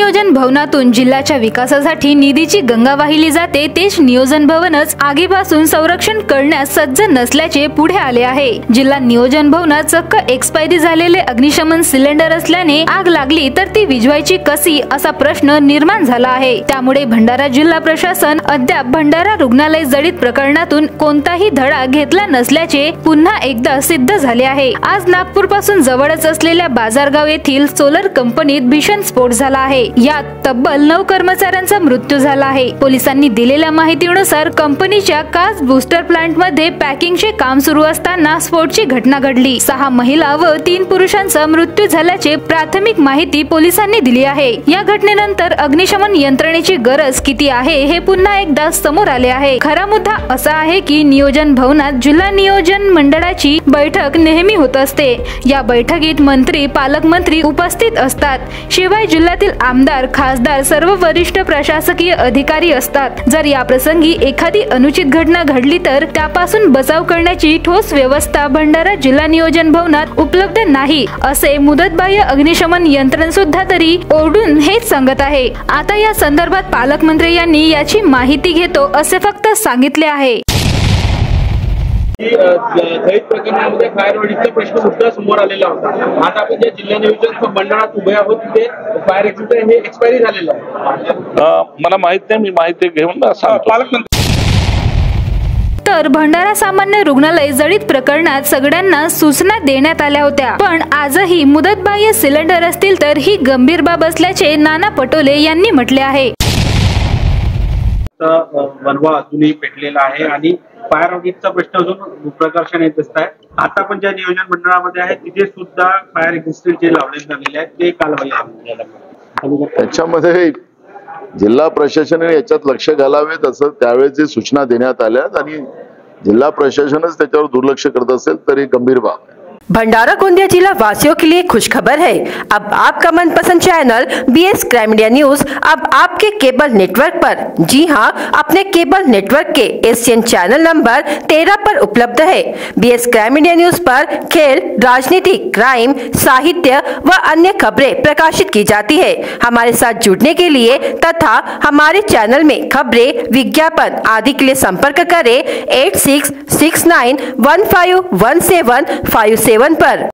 नियोजन भवनातून जिल्ह्याच्या विकासासाठी निधीची गंगा वाहिली जाते, तेच नियोजन भवनच आगीपासून संरक्षण करण्यास सज्ज नसल्याचे पुढे आले आहे। जिल्हा नियोजन भवनात चक्क एक्सपायरी झालेले अग्निशमन सिलेंडर असल्याने आग लागली तर ती विझवायची कशी असा प्रश्न निर्माण झाला आहे। त्यामुळे भंडारा जिल्हा प्रशासन अद्याप भंडारा रुग्णालय जळीत प्रकरणातून कोणताही धडा घेतला नसल्याचे पुन्हा एकदा सिद्ध झाले आहे। आज नागपूर पासून जवळच असलेल्या बाजारगाव येथील सोलर कंपनीत भीषण स्फोट झाला आहे। यात तब्बल 9 कर्मचाऱ्यांचा मृत्यू झाला आहे। पोलिसांनी दिलेल्या माहितीनुसार कंपनीच्या काच बूस्टर प्लांट मध्ये पॅकिंगचे काम सुरू असताना स्फोटची घटना घडली। 6 महिला व 3 पुरुषांचा मृत्यू झाल्याचे प्राथमिक माहिती पोलिसांनी दिली आहे। या घटनेनंतर अग्निशमन यंत्रणेची गरज किती आहे हे पुन्हा एकदा समोर आले आहे। खरा मुद्दा असा आहे की नियोजन भवनात जिल्हा नियोजन मंडळाची बैठक नेहमी होत असते। या बैठकीत मंत्री, पालकमंत्री उपस्थित असतात। शिवाय जिल्ह्यातील आमदार, खासदार, सर्व वरिष्ठ प्रशासकीय अधिकारी असतात। जर या प्रसंगी एखादी अनुचित घटना घडली तर त्यापासून बचाव करण्याची ठोस व्यवस्था भंडारा जिल्हा नियोजन भवनात उपलब्ध नाही असे मुदतबाह्य अग्निशमन यंत्रणा सुद्धा तरी ओरडून हेच सांगत आहे। आता या संदर्भात पालकमंत्री यांनी याची माहिती घेतो असे फक्त सांगितले आहे। दलित प्रकरणामध्ये फायर ऑडिटचा प्रश्न सुद्धा समोर आलेला होता। आता आपण ज्या जिल्हा नियोजन मंडळात उभे आहोत तिथे फायर एक्झिट हे एक्सपायरी झालेलं आहे। मला माहित नाही, मी माहिती घेऊन सांगतो। तर भंडारा सामान्य रुग्णालय जळीत प्रकरणात सगळ्यांना सूचना देण्यात आल्या होत्या, पण आजही मुदतबाह्य सिलेंडर असतील तर ही गंभीर बाब असल्याचे नाना पटोले यांनी म्हटले आहे। वनवा अजूनही पेटलेला आहे आणि फायर ऑडिटचा प्रश्न अजून प्रकर्षण येत असतात। आता आपण ज्या नियोजन मंडळामध्ये आहे तिथे सुद्धा फायर एक्झिट जे लावण्यात आलेले आहेत ते कारवाई त्याच्यामध्ये जिल्हा प्रशासनाने याच्यात लक्ष घालावे असं त्यावेळेस सूचना देण्यात आल्या आणि जिल्हा प्रशासनच त्याच्यावर दुर्लक्ष करत असेल तरी गंभीर बाब आहे। भंडारा गोंदिया जिला वासियों के लिए खुशखबर है। अब आपका मनपसंद channel BS crime India news अब आपके केबल नेटवर्क पर, जी हां, अपने केबल नेटवर्क के एशियन चैनल नंबर 13 पर उपलब्ध है। BS क्राइम इंडिया न्यूज पर खेल, राजनीति, क्राइम, साहित्य व अन्य खबरें प्रकाशित की जाती है। हमारे साथ जुड़ने के लिए तथा हमारे चैनल में खबरें, विज्ञापन आदि के लिए संपर्क करें 8669151757 पर।